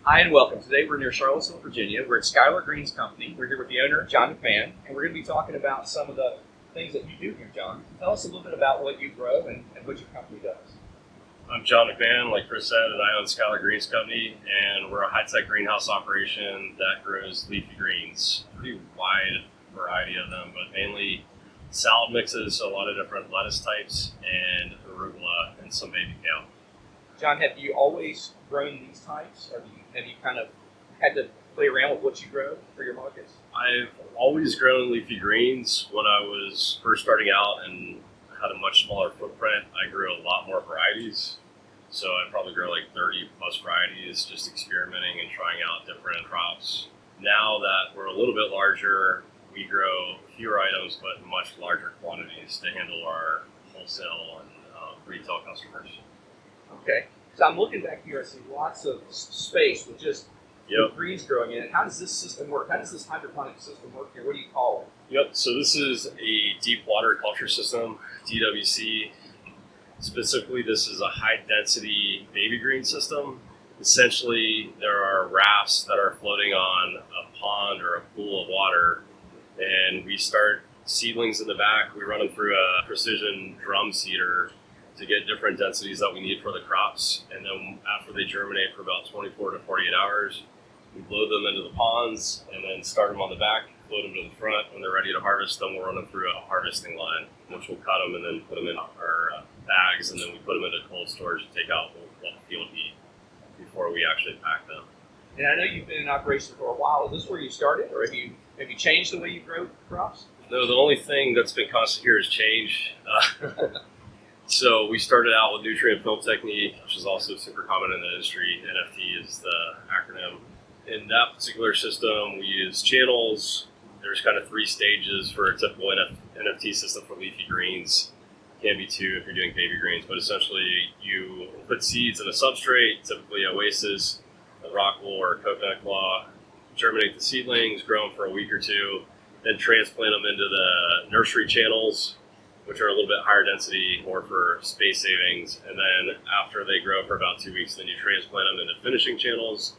Hi and welcome. Today we're near Charlottesville, Virginia. We're at Schuyler Green's company. We're here with the owner, John McMahon, and we're going to be talking about some of the things that you do here, John. Tell us a little bit about what you grow and what your company does. I'm John McMahon, like Chris said, and I own Schuyler Green's company, and we're a high-tech greenhouse operation that grows leafy greens. Pretty wide variety of them, but mainly salad mixes, so a lot of different lettuce types, and arugula, and some baby kale. John, have you always grown these types, or have you kind of had to play around with what you grow for your markets? I've always grown leafy greens. When I was first starting out and had a much smaller footprint, I grew a lot more varieties. So I probably grow like 30 plus varieties, just experimenting and trying out different crops. Now that we're a little bit larger, we grow fewer items but much larger quantities to handle our wholesale and retail customers. Okay, so I'm looking back here. I see lots of space with just greens growing in it. How does this system work? How does this hydroponic system work here? What do you call it? Yep, so this is a deep water culture system, DWC. Specifically, this is a high-density baby green system. Essentially, there are rafts that are floating on a pond or a pool of water, and we start seedlings in the back. We run them through a precision drum seeder to get different densities that we need for the crops, and then after they germinate for about 24 to 48 hours, we load them into the ponds and then start them on the back, float them to the front. When they're ready to harvest them, we'll run them through a harvesting line, which will cut them and then put them in our bags, and then we put them into cold storage to take out the field heat before we actually pack them. And I know you've been in operation for a while. Is this where you started, or have you changed the way you grow crops? No, the only thing that's been constant here is change. So we started out with nutrient film technique, which is also super common in the industry. NFT is the acronym. In that particular system, we use channels. There's kind of 3 stages for a typical NFT system for leafy greens. Can be 2 if you're doing baby greens, but essentially you put seeds in a substrate, typically oasis, a rock wool or a coconut claw, germinate the seedlings, grow them for a week or 2, then transplant them into the nursery channels, which are a little bit higher density, more for space savings. And then after they grow for about 2 weeks, then you transplant them into finishing channels,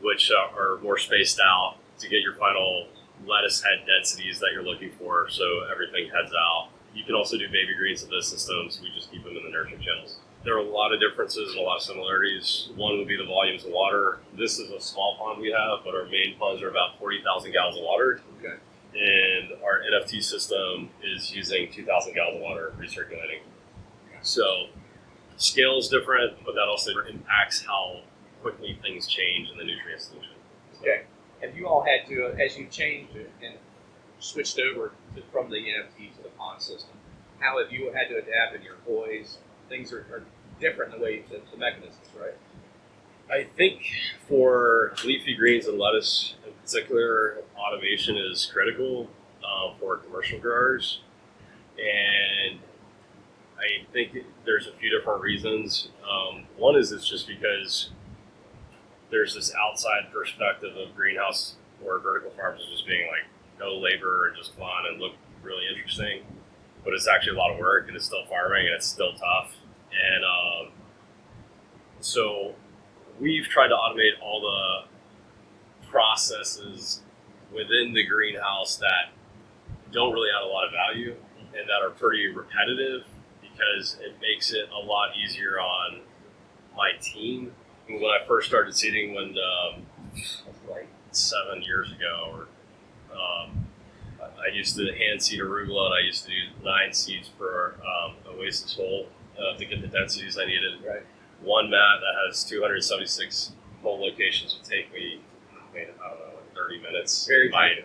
which are more spaced out to get your final lettuce head densities that you're looking for, so everything heads out. You can also do baby greens in this system, so we just keep them in the nursery channels. There are a lot of differences and a lot of similarities. One would be the volumes of water. This is a small pond we have, but our main ponds are about 40,000 gallons of water. Okay. And our NFT system is using 2,000 gallons of water recirculating. So scale is different, but that also impacts how quickly things change in the nutrient solution. Okay. Have you all had to, as you changed and switched over from the NFT to the pond system, how have you had to adapt in your employees? Things are different in the way the mechanisms, right? I think for leafy greens and lettuce in particular, automation is critical for commercial growers. And I think there's a few different reasons. One is it's just because there's this outside perspective of greenhouse or vertical farms as just being like no labor and just fun and look really interesting. But it's actually a lot of work, and it's still farming, and it's still tough. And so we've tried to automate all the processes within the greenhouse that don't really add a lot of value and that are pretty repetitive, because it makes it a lot easier on my team. When I first started seeding, like 7 years ago, or I used to hand seed arugula, and I used to do 9 seeds per oasis hole to get the densities I needed. Right. One mat that has 276 hole locations would take me, I don't know, like 30 minutes. Very I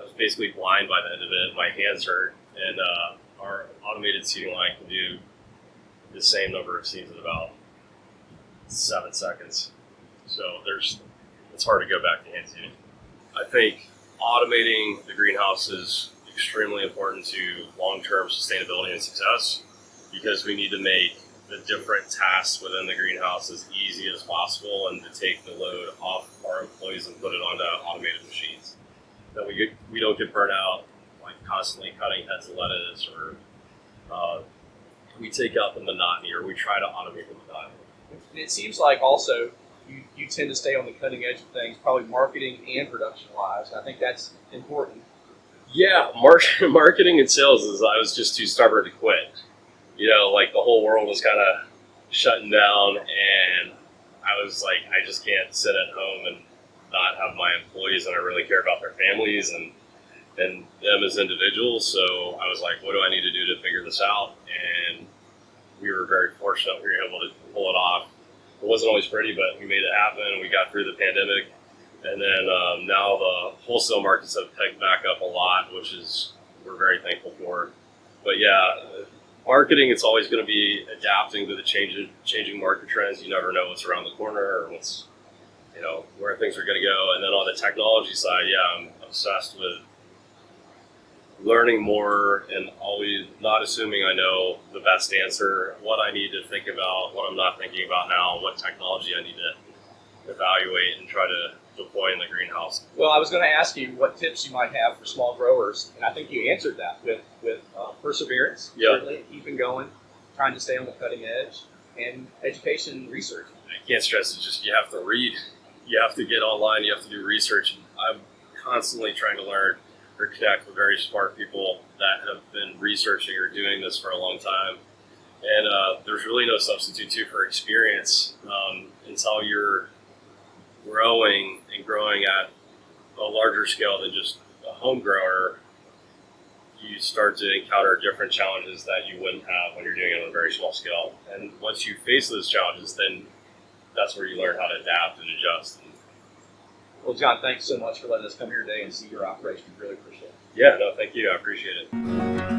was basically blind by the end of it. My hands hurt, and our automated seeding line can do the same number of seeds in about 7 seconds. So it's hard to go back to hand seeding. I think automating the greenhouse is extremely important to long-term sustainability and success, because we need to make the different tasks within the greenhouse as easy as possible and to take the load off our employees and put it onto automated machines. That we don't get burnt out like constantly cutting heads of lettuce, or we take out the monotony, or we try to automate the monotony. It seems like also you tend to stay on the cutting edge of things, probably marketing and production wise. I think that's important. Yeah, marketing and sales is I was just too stubborn to quit. Like the whole world was kind of shutting down, and I was like, I just can't sit at home and not have my employees, and I really care about their families and them as individuals. So I was like, what do I need to do to figure this out? And we were very fortunate we were able to pull it off. It wasn't always pretty, but we made it happen. We got through the pandemic, and then now the wholesale markets have picked back up a lot, which is we're very thankful for. But yeah, marketing, it's always going to be adapting to the changing market trends. You never know what's around the corner or what's where things are going to go. And then on the technology side, yeah, I'm obsessed with learning more and always not assuming I know the best answer, what I need to think about, what I'm not thinking about now, what technology I need to evaluate and try to deploy in the greenhouse. Well, I was going to ask you what tips you might have for small growers, and I think you answered that with perseverance, certainly, keeping going, trying to stay on the cutting edge, and education and research. I can't stress it, just you have to read, you have to get online, you have to do research. I'm constantly trying to learn or connect with very smart people that have been researching or doing this for a long time. And there's really no substitute too for experience until you're growing at a larger scale than just a home grower. You start to encounter different challenges that you wouldn't have when you're doing it on a very small scale. And once you face those challenges, then that's where you learn how to adapt and adjust. Well, John, thanks so much for letting us come here today and see your operation. Really appreciate it. Yeah, no, thank you. I appreciate it.